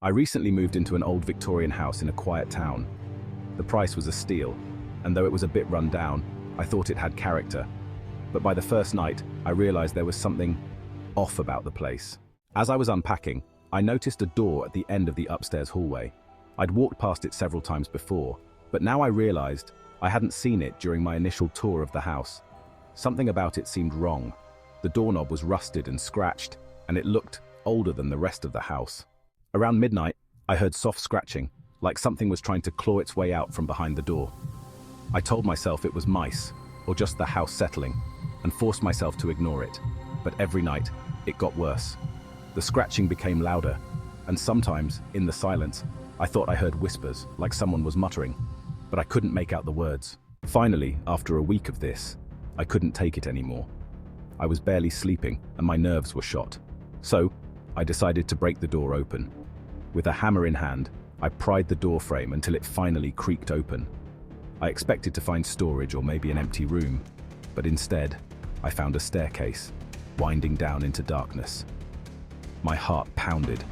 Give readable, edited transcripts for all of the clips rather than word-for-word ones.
I recently moved into an old Victorian house in a quiet town. The price was a steal, and though it was a bit run down, I thought it had character. But by the first night, I realized there was something off about the place. As I was unpacking, I noticed a door at the end of the upstairs hallway. I'd walked past it several times before, but now I realized I hadn't seen it during my initial tour of the house. Something about it seemed wrong. The doorknob was rusted and scratched, and it looked older than the rest of the house. Around midnight, I heard soft scratching, like something was trying to claw its way out from behind the door. I told myself it was mice, or just the house settling, and forced myself to ignore it. But every night, it got worse. The scratching became louder, and sometimes, in the silence, I thought I heard whispers, like someone was muttering, but I couldn't make out the words. Finally, after a week of this, I couldn't take it anymore. I was barely sleeping, and my nerves were shot. So, I decided to break the door open. With a hammer in hand, I pried the door frame until it finally creaked open. I expected to find storage or maybe an empty room, but instead, I found a staircase, winding down into darkness. My heart pounded.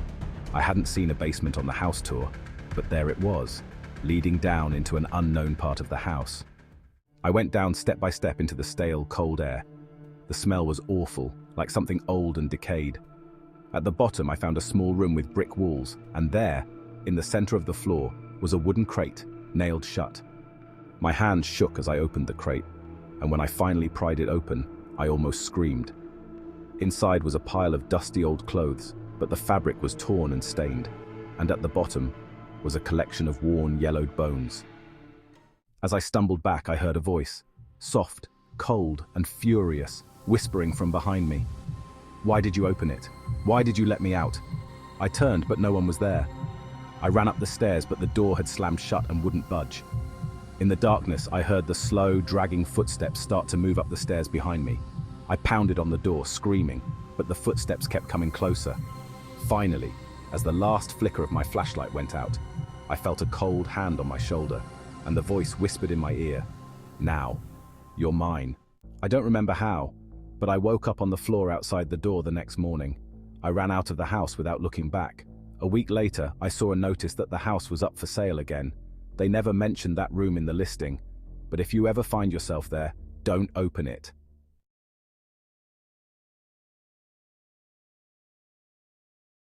I hadn't seen a basement on the house tour, but there it was, leading down into an unknown part of the house. I went down step by step into the stale, cold air. The smell was awful, like something old and decayed. At the bottom, I found a small room with brick walls, and there, in the center of the floor, was a wooden crate, nailed shut. My hands shook as I opened the crate, and when I finally pried it open, I almost screamed. Inside was a pile of dusty old clothes, but the fabric was torn and stained, and at the bottom was a collection of worn, yellowed bones. As I stumbled back, I heard a voice, soft, cold, and furious, whispering from behind me. "Why did you open it? Why did you let me out?" I turned, but no one was there. I ran up the stairs, but the door had slammed shut and wouldn't budge. In the darkness, I heard the slow, dragging footsteps start to move up the stairs behind me. I pounded on the door, screaming, but the footsteps kept coming closer. Finally, as the last flicker of my flashlight went out, I felt a cold hand on my shoulder, and the voice whispered in my ear, "Now, you're mine." I don't remember how, but I woke up on the floor outside the door the next morning. I ran out of the house without looking back. A week later, I saw a notice that the house was up for sale again. They never mentioned that room in the listing, but if you ever find yourself there, don't open it.